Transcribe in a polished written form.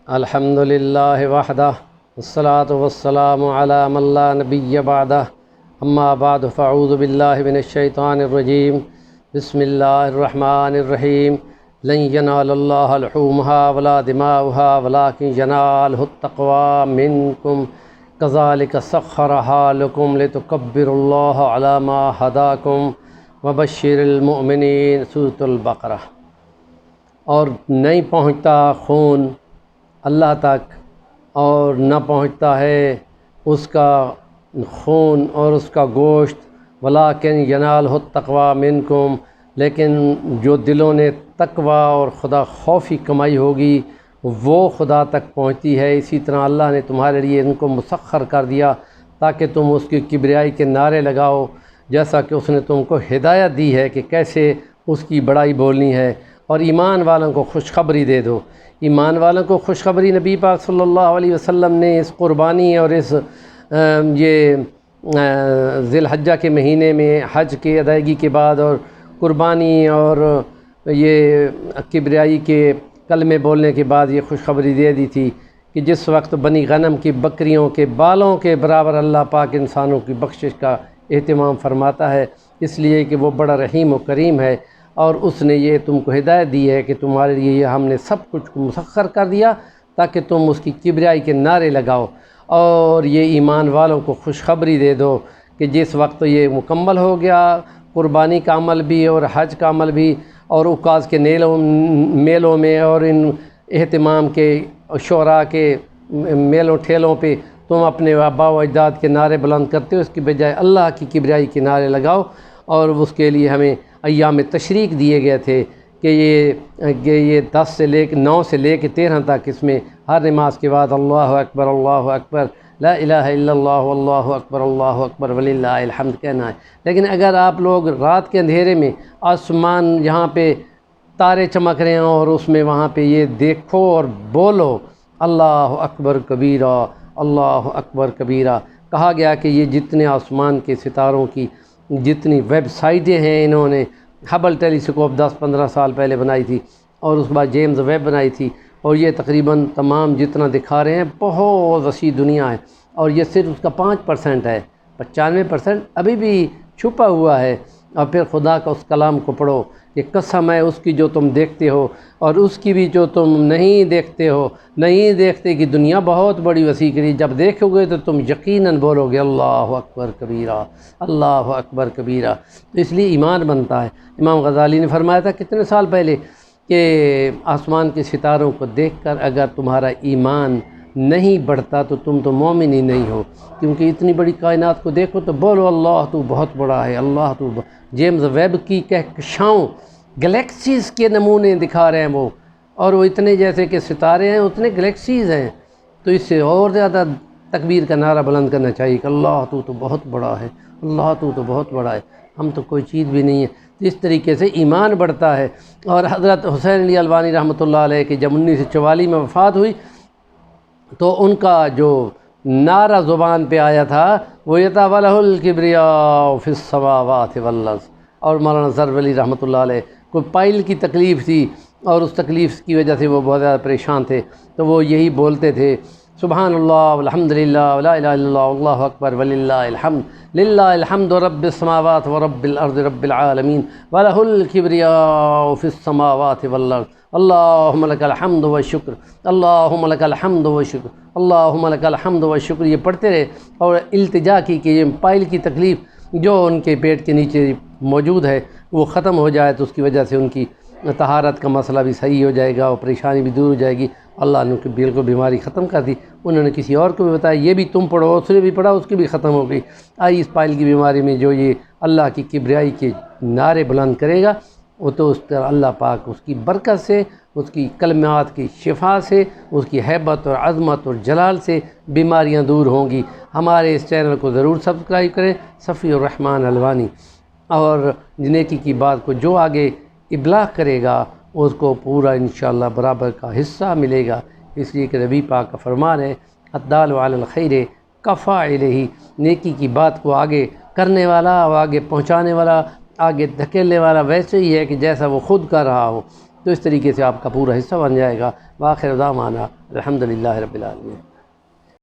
الحمد للہ وحدہ والصلاة والسلام علی من لا نبی بعدہ اما بعد فاعوذ باللہ من الشیطان الرجیم بسم اللہ الرحمن الرحیم لن ینال اللہ لحومها ولا دماؤها ولکن ینالہ التقوی منکم کذالک سخرها لکم لتکبروا اللہ علی ما ہداکم وبشر المؤمنین سورۃ البقرہ۔ اور نہیں پہنچتا خون اللہ تک، اور نہ پہنچتا ہے اس کا خون اور اس کا گوشت، ولیکن ینالہ التقوی منکم، لیکن جو دلوں نے تقوی اور خدا خوفی کمائی ہوگی وہ خدا تک پہنچتی ہے۔ اسی طرح اللہ نے تمہارے لیے ان کو مسخر کر دیا تاکہ تم اس کی کبریائی کے نعرے لگاؤ، جیسا کہ اس نے تم کو ہدایت دی ہے کہ کیسے اس کی بڑائی بولنی ہے، اور ایمان والوں کو خوشخبری دے دو۔ ایمان والوں کو خوشخبری نبی پاک صلی اللہ علیہ وسلم نے اس قربانی اور اس یہ ذی الحجہ کے مہینے میں حج کی ادائیگی کے بعد اور قربانی اور یہ کبریائی کے کلمے بولنے کے بعد یہ خوشخبری دے دی تھی کہ جس وقت بنی غنم کی بکریوں کے بالوں کے برابر اللہ پاک انسانوں کی بخشش کا اہتمام فرماتا ہے، اس لیے کہ وہ بڑا رحیم و کریم ہے، اور اس نے یہ تم کو ہدایت دی ہے کہ تمہارے لیے یہ ہم نے سب کچھ مسخر کر دیا تاکہ تم اس کی کبریائی کے نعرے لگاؤ، اور یہ ایمان والوں کو خوشخبری دے دو کہ جس وقت یہ مکمل ہو گیا قربانی کا عمل بھی اور حج کا عمل بھی، اور عکاظ کے میلوں میں اور ان اہتمام کے شعراء کے میلوں ٹھیلوں پہ تم اپنے آباء و اجداد کے نعرے بلند کرتے ہو، اس کی بجائے اللہ کی کبریائی کے نعرے لگاؤ۔ اور اس کے لیے ہمیں ایام تشریق دیے گئے تھے کہ یہ 9 سے لے کے 13 تک اس میں ہر نماز کے بعد اللہ اکبر لا الہ الا اللہ اللہ اکبر وللہ الحمد کہنا ہے۔ لیکن اگر آپ لوگ رات کے اندھیرے میں آسمان جہاں پہ تارے چمک رہے ہیں اور اس میں وہاں پہ یہ دیکھو اور بولو اللہ اکبر کبیرہ اللہ اکبر کبیرہ، کہا گیا کہ یہ جتنے آسمان کے ستاروں کی جتنی ویب سائٹیں ہیں انہوں نے ہبل ٹیلی اسکوپ 10-15 سال پہلے بنائی تھی، اور اس بعد جیمز ویب بنائی تھی، اور یہ تقریباً تمام جتنا دکھا رہے ہیں بہت وسیع دنیا ہے، اور یہ صرف اس کا 5% ہے، 95% ابھی بھی چھپا ہوا ہے۔ اور پھر خدا کا اس کلام کو پڑھو، یہ قسم ہے اس کی جو تم دیکھتے ہو اور اس کی بھی جو تم نہیں دیکھتے کہ دنیا بہت بڑی وسیع کری، جب دیکھو گے تو تم یقیناً بولو گے اللہ اکبر کبیرہ اللہ اکبر کبیرہ۔ تو اس لیے ایمان بنتا ہے۔ امام غزالی نے فرمایا تھا کتنے سال پہلے کہ آسمان کے ستاروں کو دیکھ کر اگر تمہارا ایمان نہیں بڑھتا تو تم تو مومن ہی نہیں ہو، کیونکہ اتنی بڑی کائنات کو دیکھو تو بولو اللہ تو بہت بڑا ہے اللہ تو جیمز ویب کی کہکشاؤں گلیکسیز کے نمونے دکھا رہے ہیں وہ، اور وہ اتنے جیسے کہ ستارے ہیں اتنے گلیکسیز ہیں، تو اس سے اور زیادہ تکبیر کا نعرہ بلند کرنا چاہیے کہ اللہ تو بہت بڑا ہے اللہ تو بہت بڑا ہے، ہم تو کوئی چیز بھی نہیں ہے۔ اس طریقے سے ایمان بڑھتا ہے۔ اور حضرت حسین علی الوانی رحمۃ اللہ علیہ کی جب 1944 میں وفات ہوئی تو ان کا جو نعرہ زبان پہ آیا تھا وہ یہ تھا وَلَهُ الْكِبْرِيَاءُ فِي السَّمَاوَاتِ وَالْأَرْضِ۔ اور مولانا ظفر علی رحمۃ اللہ علیہ کو پائل کی تکلیف تھی، اور اس تکلیف کی وجہ سے وہ بہت زیادہ پریشان تھے، تو وہ یہی بولتے تھے سبحان اللہ والحمد للہ ولا الہ الا اللہ واللہ اکبر وللہ الحمد للہ الحمد رب السماوات ورب الارض رب العالمین وَلَهُ الْكِبْرِيَاءُ فِي السَّمَاوَاتِ وَالْأَرْضِ اللہم لک الحمد والشکر اللہم لک الحمد والشکر اللہم لک الحمد والشکر، یہ پڑھتے رہے اور التجا کی کہ یہ پائل کی تکلیف جو ان کے پیٹ کے نیچے موجود ہے وہ ختم ہو جائے، تو اس کی وجہ سے ان کی طہارت کا مسئلہ بھی صحیح ہو جائے گا اور پریشانی بھی دور ہو جائے گی۔ اللہ نے ان کی بالکل بیماری ختم کر دی۔ انہوں نے کسی اور کو بھی بتایا یہ بھی تم پڑھو، اس نے بھی پڑھا، اس کی بھی ختم ہو گئی۔ آئی اس پائل کی بیماری میں جو یہ اللہ کی کبریائی کے نعرے بلند کرے گا وہ تو اس طرح اللہ پاک اس کی برکت سے، اس کی کلمات کی شفا سے، اس کی ہیبت اور عظمت اور جلال سے بیماریاں دور ہوں گی۔ ہمارے اس چینل کو ضرور سبسکرائب کریں، صفی الرحمن الوانی، اور نیکی کی بات کو جو آگے ابلاغ کرے گا اس کو پورا انشاءاللہ برابر کا حصہ ملے گا۔ اس لیے کہ نبی پاک کا فرمان ہے الدال علی الخیر کفاعلہ، نیکی کی بات کو آگے کرنے والا اور آگے پہنچانے والا، آگے دھکیلنے والا ویسے ہی ہے کہ جیسا وہ خود کر رہا ہو۔ تو اس طریقے سے آپ کا پورا حصہ بن جائے گا۔ وآخر دعوانا الحمدللہ رب العالمین۔